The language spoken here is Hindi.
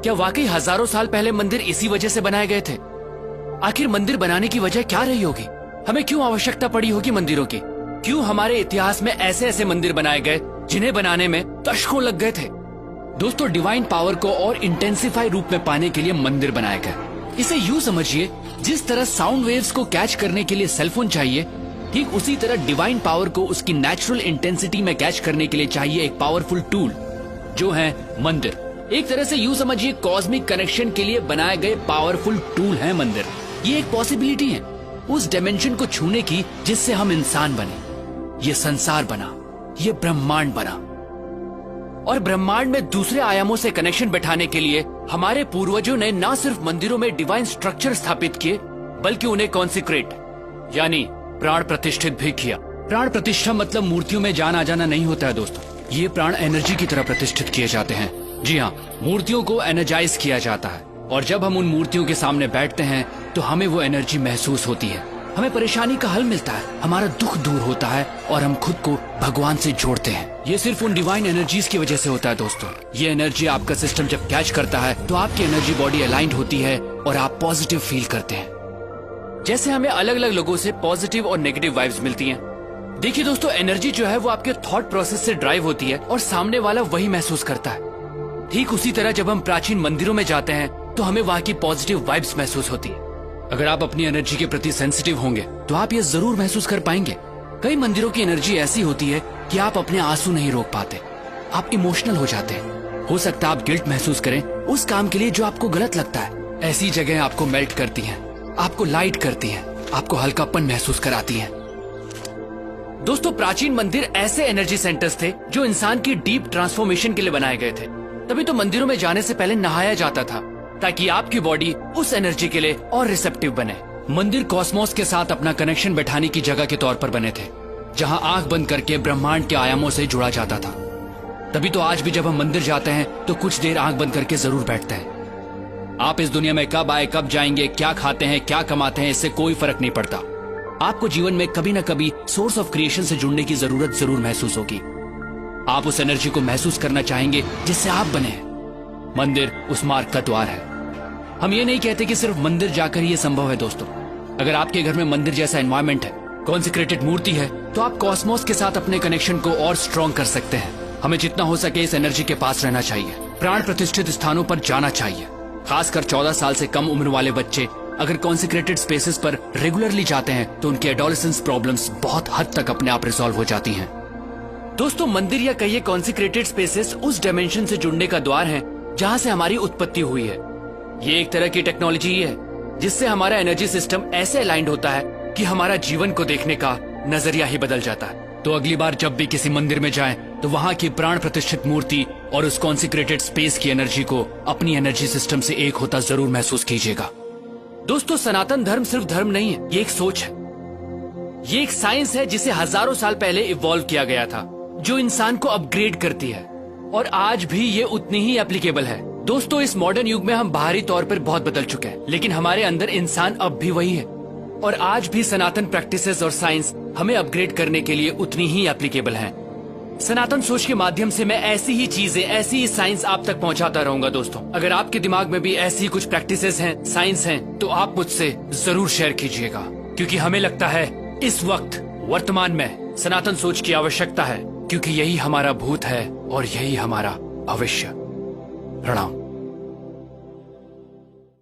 क्या वाकई हजारों साल पहले मंदिर इसी वजह से बनाए गए थे? आखिर मंदिर बनाने की वजह क्या रही होगी? हमें क्यों आवश्यकता पड़ी होगी मंदिरों की? क्यों हमारे इतिहास में ऐसे ऐसे मंदिर बनाए गए जिन्हें बनाने में दशकों लग गए थे? दोस्तों, डिवाइन पावर को और इंटेंसिफाई रूप में पाने के लिए मंदिर बनाए गए। इसे यूं समझिए, जिस तरह साउंड वेव्स को कैच करने के लिए सेलफोन चाहिए, ठीक उसी तरह डिवाइन पावर को उसकी नेचुरल इंटेंसिटी में कैच करने के लिए चाहिए एक पावरफुल टूल, जो है मंदिर। एक तरह से यूं समझिए, कॉस्मिक कनेक्शन के लिए बनाए गए पावरफुल टूल है मंदिर। ये एक पॉसिबिलिटी है उस डायमेंशन को छूने की जिससे हम इंसान बने, ये संसार बना, ये ब्रह्मांड बना। और ब्रह्मांड में दूसरे आयामों से कनेक्शन बैठाने के लिए हमारे पूर्वजों ने न सिर्फ मंदिरों में डिवाइन स्ट्रक्चर स्थापित किए, बल्कि उन्हें कॉन्सिक्रेट यानी प्राण प्रतिष्ठित भी किया। प्राण प्रतिष्ठा मतलब मूर्तियों में जान आ जाना नहीं होता है दोस्तों, ये प्राण एनर्जी की तरह प्रतिष्ठित किए जाते हैं। जी हाँ, मूर्तियों को एनर्जाइज किया जाता है, और जब हम उन मूर्तियों के सामने बैठते हैं तो हमें वो एनर्जी महसूस होती है। हमें परेशानी का हल मिलता है, हमारा दुख दूर होता है और हम खुद को भगवान से जोड़ते हैं। ये सिर्फ उन डिवाइन एनर्जीज की वजह से होता है दोस्तों। ये एनर्जी आपका सिस्टम जब कैच करता है तो आपकी एनर्जी बॉडी अलाइंड होती है और आप पॉजिटिव फील करते हैं। जैसे हमें अलग अलग लोगों से पॉजिटिव और नेगेटिव वाइब्स मिलती हैं। देखिए दोस्तों, एनर्जी जो है वो आपके थॉट प्रोसेस से ड्राइव होती है और सामने वाला वही महसूस करता है। ठीक उसी तरह जब हम प्राचीन मंदिरों में जाते हैं तो हमें वहाँ की पॉजिटिव वाइब्स महसूस होती है। अगर आप अपनी एनर्जी के प्रति सेंसिटिव होंगे तो आप ये जरूर महसूस कर पाएंगे। कई मंदिरों की एनर्जी ऐसी होती है कि आप अपने आंसू नहीं रोक पाते, आप इमोशनल हो जाते हैं। हो सकता है आप गिल्ट महसूस करें उस काम के लिए जो आपको गलत लगता है। ऐसी जगह आपको मेल्ट करती हैं, आपको लाइट करती हैं, आपको हल्कापन महसूस कराती हैं। दोस्तों, प्राचीन मंदिर ऐसे एनर्जी सेंटर्स थे जो इंसान की डीप ट्रांसफॉर्मेशन के लिए बनाए गए थे। तभी तो मंदिरों में जाने से पहले नहाया जाता था, ताकि आपकी बॉडी उस एनर्जी के लिए और रिसेप्टिव बने। मंदिर कॉस्मोस के साथ अपना कनेक्शन बैठाने की जगह के तौर पर बने थे, जहां आंख बंद करके ब्रह्मांड के आयामों से जुड़ा जाता था। तभी तो आज भी जब हम मंदिर जाते हैं तो कुछ देर आंख बंद करके जरूर बैठते हैं। आप इस दुनिया में कब आए, कब जाएंगे, क्या खाते हैं, क्या कमाते हैं, इससे कोई फर्क नहीं पड़ता। आपको जीवन में कभी न कभी सोर्स ऑफ क्रिएशन से जुड़ने की जरूरत जरूर महसूस होगी। आप उस एनर्जी को महसूस करना चाहेंगे जिससे आप बने हैं। मंदिर उस मार्ग का द्वार है। हम ये नहीं कहते कि सिर्फ मंदिर जाकर ही ये संभव है दोस्तों। अगर आपके घर में मंदिर जैसा एनवायरनमेंट है, कॉन्सिक्रेटेड मूर्ति है, तो आप कॉस्मोस के साथ अपने कनेक्शन को और स्ट्रॉन्ग कर सकते हैं। हमें जितना हो सके इस एनर्जी के पास रहना चाहिए, प्राण प्रतिष्ठित स्थानों पर जाना चाहिए। खासकर 14 साल से कम उम्र वाले बच्चे अगर कॉन्सिक्रेटेड स्पेसेस पर रेगुलरली जाते हैं तो उनकी एडोलेसेंस प्रॉब्लम्स बहुत हद तक अपने आप रिजॉल्व हो जाती हैं। दोस्तों, मंदिर या कहिए कॉन्सिक्रेटेड स्पेसेस उस डायमेंशन से जुड़ने का द्वार है जहां से हमारी उत्पत्ति हुई है। ये एक तरह की टेक्नोलॉजी ही है जिससे हमारा एनर्जी सिस्टम ऐसे अलाइंड होता है कि हमारा जीवन को देखने का नजरिया ही बदल जाता है। तो अगली बार जब भी किसी मंदिर में जाएं तो वहां की प्राण प्रतिष्ठित मूर्ति और उस कॉन्सिक्रेटेड स्पेस की एनर्जी को अपनी एनर्जी सिस्टम से एक होता जरूर महसूस कीजिएगा। दोस्तों, सनातन धर्म सिर्फ धर्म नहीं है, ये एक सोच है, ये एक साइंस है जिसे हजारों साल पहले इवॉल्व किया गया था, जो इंसान को अपग्रेड करती है और आज भी ये उतनी ही एप्लीकेबल है। दोस्तों, इस मॉडर्न युग में हम बाहरी तौर पर बहुत बदल चुके हैं, लेकिन हमारे अंदर इंसान अब भी वही है और आज भी सनातन प्रैक्टिसेस और साइंस हमें अपग्रेड करने के लिए उतनी ही एप्लीकेबल हैं। सनातन सोच के माध्यम से मैं ऐसी ही चीजें, ऐसी ही साइंस आप तक पहुंचाता रहूंगा दोस्तों। अगर आपके दिमाग में भी ऐसी कुछ प्रैक्टिसेस हैं, साइंस हैं, तो आप मुझसे जरूर शेयर कीजिएगा, क्योंकि हमें लगता है इस वक्त वर्तमान में सनातन सोच की आवश्यकता है, क्योंकि यही हमारा भूत है और यही हमारा भविष्य। प्रणाम।